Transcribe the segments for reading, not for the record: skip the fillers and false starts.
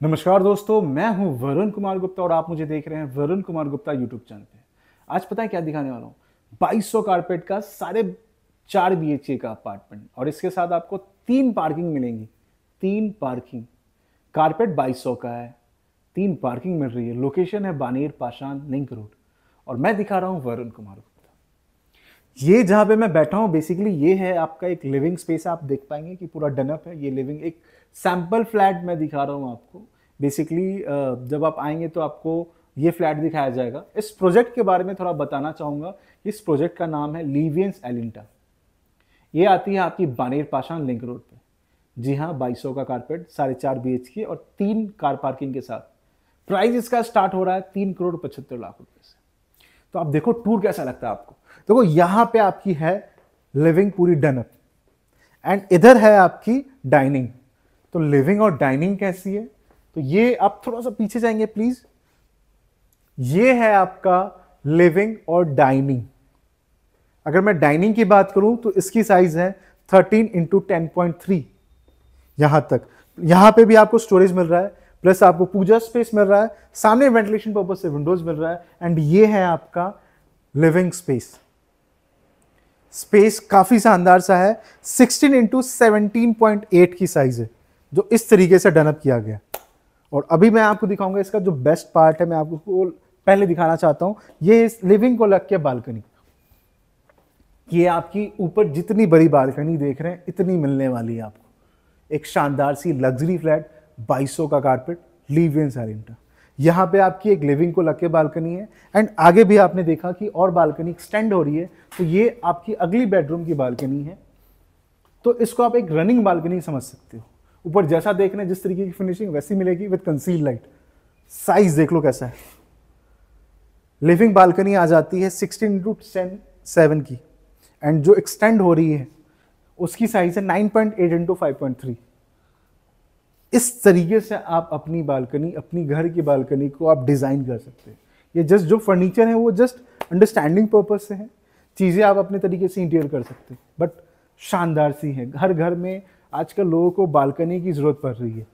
नमस्कार दोस्तों, मैं हूं वरुण कुमार गुप्ता और आप मुझे देख रहे हैं वरुण कुमार गुप्ता यूट्यूब चैनल पे। आज पता है क्या दिखाने वाला हूं? 2200 कारपेट का 4.5 BHK का अपार्टमेंट और इसके साथ आपको 3 पार्किंग मिलेंगी। 3 पार्किंग, कारपेट 2200 का है, 3 पार्किंग मिल रही है। लोकेशन है बानेर पाषाण लिंक रोड और मैं दिखा रहा हूँ वरुण कुमार गुप्ता। ये जहाँ पे मैं बैठा हूँ बेसिकली ये है आपका एक लिविंग स्पेस। आप देख पाएंगे कि पूरा डनअप है। ये लिविंग एक सैंपल फ्लैट मैं दिखा रहा हूँ आपको। बेसिकली जब आप आएंगे तो आपको ये फ्लैट दिखाया जाएगा। इस प्रोजेक्ट के बारे में थोड़ा बताना चाहूँगा। इस प्रोजेक्ट का नाम है लिवियंस एलिंटा। ये आती है आपकी बानेर पाषाण लिंक रोड पे। जी हाँ, 2200 का कारपेट, 4.5 BHK और 3 कार पार्किंग के साथ। प्राइस इसका स्टार्ट हो रहा है 3,75,00,000 से। तो आप देखो टूर कैसा लगता है आपको। देखो यहाँ पे आपकी है लिविंग पूरी डनअप एंड इधर है आपकी डाइनिंग। तो लिविंग और डाइनिंग कैसी है, तो ये आप थोड़ा सा पीछे जाएंगे प्लीज। ये है आपका लिविंग और डाइनिंग। अगर मैं डाइनिंग की बात करूं तो इसकी साइज है 13x10.3। यहां तक, यहां पे भी आपको स्टोरेज मिल रहा है, प्लस आपको पूजा स्पेस मिल रहा है, सामने वेंटिलेशन पर्पज से विंडोज मिल रहा है एंड ये है आपका लिविंग स्पेस। स्पेस काफी शानदार सा है, 16x17.8 की साइज है जो इस तरीके से डनअप किया गया। और अभी मैं आपको दिखाऊंगा इसका जो बेस्ट पार्ट है। मैं आपको पहले दिखाना चाहता हूं, ये इस लिविंग को लग के बालकनी। ये आपकी ऊपर जितनी बड़ी बालकनी देख रहे हैं इतनी मिलने वाली है आपको। एक शानदार सी लग्जरी फ्लैट, 2200 का कारपेट, लिवियंस एलिंटा। यहाँ पे आपकी एक लिविंग को लग के बालकनी है एंड आगे भी आपने देखा कि और बालकनी एक्सटेंड हो रही है। तो ये आपकी अगली बेडरूम की बालकनी है। तो इसको आप एक रनिंग बालकनी समझ सकते हो। ऊपर जैसा देख रहे हैं जिस तरीके की फिनिशिंग वैसी मिलेगी विद कंसील लाइट। साइज देख लो कैसा है। लिविंग बालकनी आ जाती है 16x7 की एंड जो एक्सटेंड हो रही है उसकी साइज है 9.8x5.3। इस तरीके से आप अपनी बालकनी, अपनी घर की बालकनी को आप डिजाइन कर सकते हैं। ये जस्ट जो फर्नीचर है वो जस्ट अंडरस्टैंडिंग पर्पज से है। चीजें आप अपने तरीके से इंटीरियर कर सकते हैं बट शानदार सी है। हर घर में आजकल लोगों को बालकनी की जरूरत पड़ रही है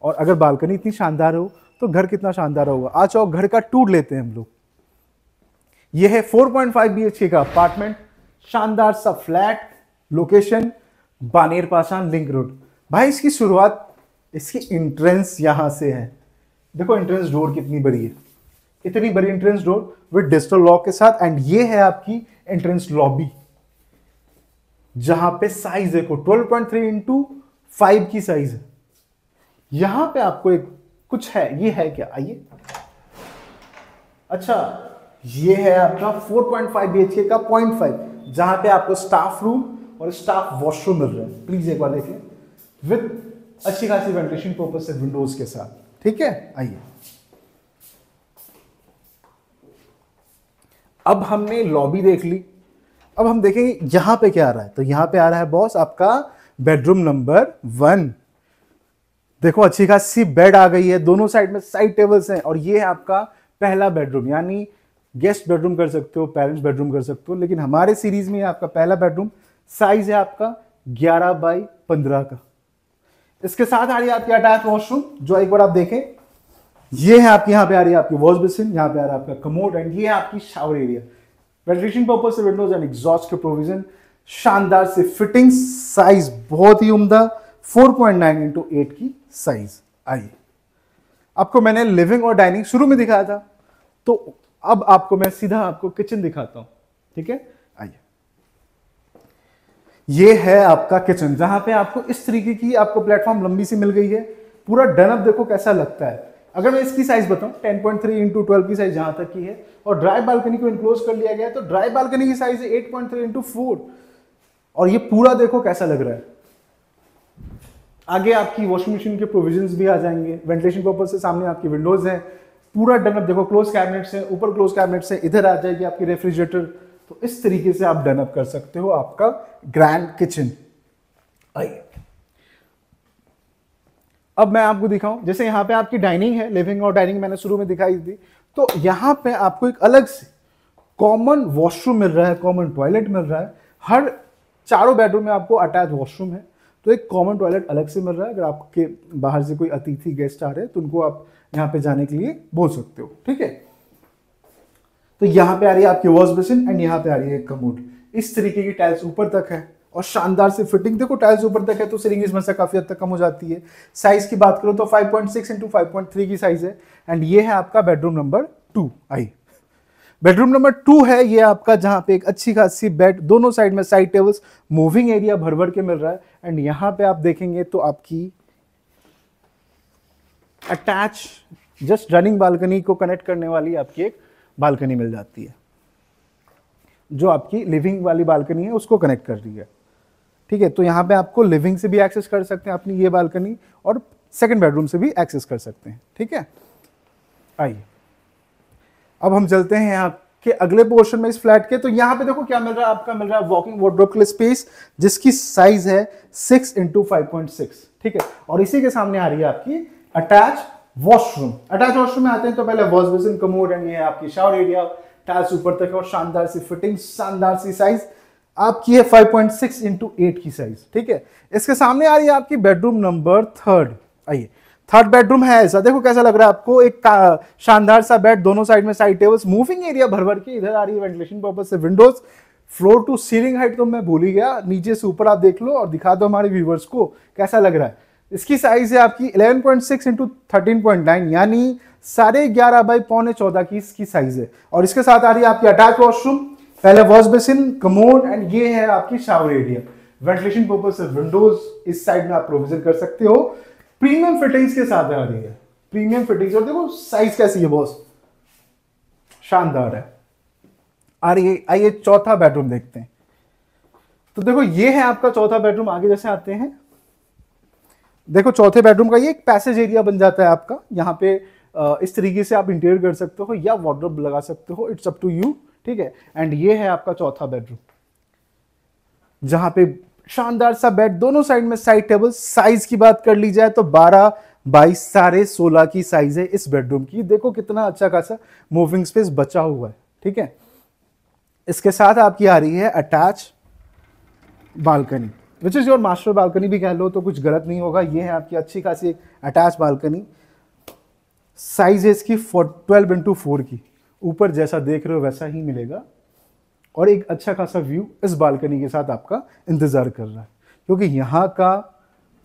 और अगर बालकनी इतनी शानदार हो तो घर कितना शानदार होगा। आज आओ घर का टूर लेते हैं हम लोग। यह है 4.5 BHK का अपार्टमेंट, शानदार सा फ्लैट, लोकेशन बानेर पाषाण लिंक रोड। भाई इसकी शुरुआत, इसकी एंट्रेंस यहां से है। देखो एंट्रेंस डोर कितनी बड़ी है, इतनी बड़ी entrance door with digital lock के साथ। एंड ये है आपकी एंट्रेंस लॉबी जहां पे साइज देखो 12.3x5 की साइज है। यहां पे आपको एक कुछ है, ये है क्या, आइए। अच्छा, ये है आपका 4.5 BHK का 0.5 जहां पे आपको स्टाफ रूम और स्टाफ वॉशरूम मिल रहा है। प्लीज एक बार देखें, विद अच्छी खासी वेंटिलेशन पर्पज से विंडोज के साथ। ठीक है, आइए। अब हमने लॉबी देख ली, अब हम देखेंगे यहां पे क्या आ रहा है। तो यहां पे आ रहा है बॉस आपका बेडरूम नंबर 1। देखो अच्छी खासी बेड आ गई है, दोनों साइड में साइड टेबल्स हैं और ये है आपका पहला बेडरूम, यानी गेस्ट बेडरूम कर सकते हो, पेरेंट्स बेडरूम कर सकते हो, लेकिन हमारे सीरीज में आपका पहला बेडरूम। साइज है आपका 11x15 का। इसके साथ आ रही है आपकी अटैच वॉशरूम, जो एक बार आप देखें, ये है आपकी, यहाँ पे आ रही है आपकी वॉश बेसिन, यहाँ पे आ रहा है आपका कमोड एंड ये है आपकी शावर एरिया। वेंटिलेशन पर्पज से विंडोज एंड एग्जॉस्ट के प्रोविजन, शानदार से फिटिंग, साइज बहुत ही उम्दा, 4.9x8 की साइज। आइए, आपको मैंने लिविंग और डाइनिंग शुरू में दिखाया था, तो अब आपको मैं सीधा आपको किचन दिखाता हूं। ठीक है, आइए। ये है आपका किचन जहां पे आपको इस तरीके की आपको प्लेटफॉर्म लंबी सी मिल गई है। पूरा डनअप देखो कैसा लगता है। अगर मैं इसकी साइज बताऊं 10.3x12 की साइज जहां तक की है और ड्राई बालकनी को इनक्लोज कर लिया गया है, तो ड्राई बालकनी की साइज है 8.3x4 और ये पूरा देखो कैसा लग रहा है। आगे आपकी वॉशिंग मशीन के प्रोविजंस भी आ जाएंगे। वेंटिलेशन पर्पज से सामने आपकी विंडोज हैं। पूरा डनअप देखो, क्लोज कैबिनेट्स हैं, ऊपर क्लोज कैबिनेट्स हैं, इधर आ जाएगी आपकी रेफ्रिजरेटर। तो इस तरीके से आप डनअप कर सकते हो आपका ग्रैंड किचन। आइए, अब मैं आपको दिखाऊं, जैसे यहां पे आपकी डाइनिंग है, लिविंग और डाइनिंग मैंने शुरू में दिखाई थी। तो यहां पे आपको एक अलग से कॉमन वॉशरूम मिल रहा है, कॉमन टॉयलेट मिल रहा है। हर चारों बेडरूम में आपको अटैच वॉशरूम है। तो एक कॉमन टॉयलेट अलग से मिल रहा है। अगर आपके बाहर से कोई अतिथि गेस्ट आ रहे हैं तो उनको आप यहाँ पे जाने के लिए बोल सकते हो, ठीक है। तो यहाँ पे आ रही है आपकी वॉश बेसिन एंड यहाँ पे आ रही है कमोड। इस तरीके की टाइल्स ऊपर तक है और शानदार से फिटिंग। देखो टाइल्स ऊपर तक है तो सीलिंग इसमें से काफी हद तक कम हो जाती है। साइज की बात करो तो 5.6 इंटू 5.3 की साइज है एंड ये है आपका बेडरूम नंबर 2। आई बेडरूम नंबर 2 है ये आपका, जहां पे एक अच्छी खासी बेड, दोनों साइड में साइड टेबल्स, मूविंग एरिया भर भर के मिल रहा है एंड यहाँ पे आप देखेंगे तो आपकी अटैच जस्ट रनिंग बालकनी को कनेक्ट करने वाली आपकी एक बालकनी मिल जाती है, जो आपकी लिविंग वाली बालकनी है उसको कनेक्ट कर रही है, ठीक है। तो यहाँ पे आपको लिविंग से भी एक्सेस कर सकते हैं अपनी ये बालकनी और सेकंड बेडरूम से भी एक्सेस कर सकते हैं, ठीक है। आइए अब हम चलते हैं यहाँ के अगले पोर्शन में इस फ्लैट के। तो यहाँ पे देखो क्या मिल रहा है, आपका मिल रहा है वॉकिंग वार्डरोब के लिए स्पेस, जिसकी साइज है 6 इंटू 5.6, ठीक है। और इसी के सामने आ रही है आपकी अटैच वॉशरूम। अटैच वॉशरूम में आते हैं तो पहले वॉश बेसिन, कमोड एंड ये है आपकी शावर एरिया, टाइल्स ऊपर तक है और शानदार सी फिटिंग, शानदार सी साइज आपकी है 5.6 इंटू 8 की साइज, ठीक है। इसके सामने आ रही है आपकी बेडरूम नंबर 3। आइए थर्ड बेडरूम है ऐसा, देखो कैसा लग रहा है आपको, एक शानदार सा बेड, दोनों साइड में साइड टेबल्स, मूविंग एरिया भर भर के, इधर आ रही है वेंटिलेशन पर्पज से windows, floor to ceiling height तो मैं भूल ही गया, नीचे से ऊपर आप देख लो और दिखा दो हमारे व्यूवर्स को कैसा लग रहा है। इसकी साइज है आपकी 11.6 इंटू 13.9 यानी 11.5 बाई 13.25 की इसकी साइज है। और इसके साथ आ रही है आपकी अटैच वॉशरूम, पहले वॉश बेसिन, कमोड एंड ये है आपकी शावर एरिया, वेंटिलेशन पर्पज से विंडोज इस साइड में आप प्रोविजन कर सकते हो। प्रीमियम फिटिंग्स के साथ आ रही है, प्रीमियम फिटिंग्स, और देखो साइज कैसी है बॉस, शानदार है। आइए चौथा बेडरूम देखते हैं। तो देखो ये है आपका चौथा बेडरूम। आगे जैसे आते हैं, देखो चौथे बेडरूम का ये एक पैसेज एरिया बन जाता है आपका। यहाँ पे इस तरीके से आप इंटीरियर कर सकते हो या वार्डरोब लगा सकते हो, इट्स अप टू यू, ठीक है। एंड ये है आपका चौथा बेडरूम, जहां पे शानदार सा बेड, दोनों साइड में साइड टेबल। साइज की बात कर ली जाए तो 12 बाई 16.5 की साइज है इस बेडरूम की। देखो कितना अच्छा खासा मूविंग स्पेस बचा हुआ है, ठीक है। इसके साथ आपकी आ रही है attach balcony, which is your master balcony भी कह लो तो कुछ गलत नहीं होगा। ये है आपकी अच्छी खासी अटैच बालकनी, साइज है इसकी 12 इंटू 4 की, ऊपर जैसा देख रहे हो वैसा ही मिलेगा और एक अच्छा खासा व्यू इस बालकनी के साथ आपका इंतजार कर रहा है, क्योंकि यहाँ का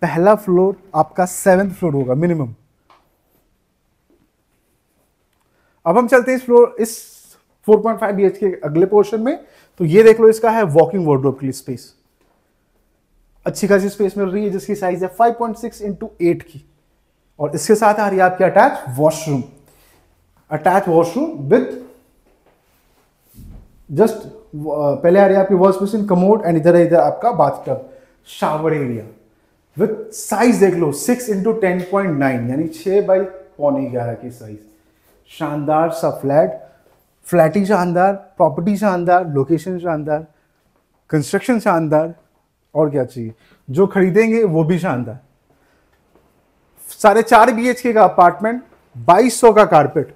पहला फ्लोर आपका 7th फ्लोर होगा मिनिमम। अब हम चलते हैं इस 4.5 BHK के अगले पोर्शन में। तो ये देख लो, इसका है वॉकिंग वार्डरोब के लिए स्पेस, अच्छी खासी स्पेस मिल रही है, जिसकी साइज है 5.6 इंटू 8 की। और इसके साथ आ रही है आपकी attach washroom, attach washroom with just पहले आ रही है आपकी वॉश बेसिन, कमोड एंड इधर आपका bathtub, shower area with size देख लो 6 इंटू 10.9 यानी 6 बाई 11.25 की साइज। शानदार सा फ्लैट ही शानदार, प्रॉपर्टी शानदार, लोकेशन शानदार, कंस्ट्रक्शन शानदार, और क्या चाहिए, जो खरीदेंगे वो भी शानदार। 4.5 BHK का अपार्टमेंट, 2200 का कारपेट,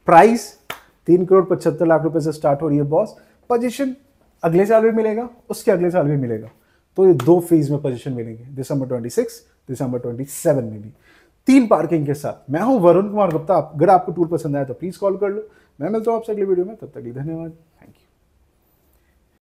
प्राइस 3,75,00,000 रुपए से स्टार्ट हो रही है बॉस। पोजीशन अगले साल भी मिलेगा, उसके अगले साल भी मिलेगा, तो ये 2 फेज में पोजीशन मिलेंगे, दिसंबर 26, दिसंबर 27 में भी, 3 पार्किंग के साथ। मैं हूं वरुण कुमार गुप्ता। अगर आपको टूर पसंद आया तो प्लीज कॉल कर लो। मैं मिलता हूं आपसे अगली वीडियो में, तब तक के लिए धन्यवाद, थैंक यू।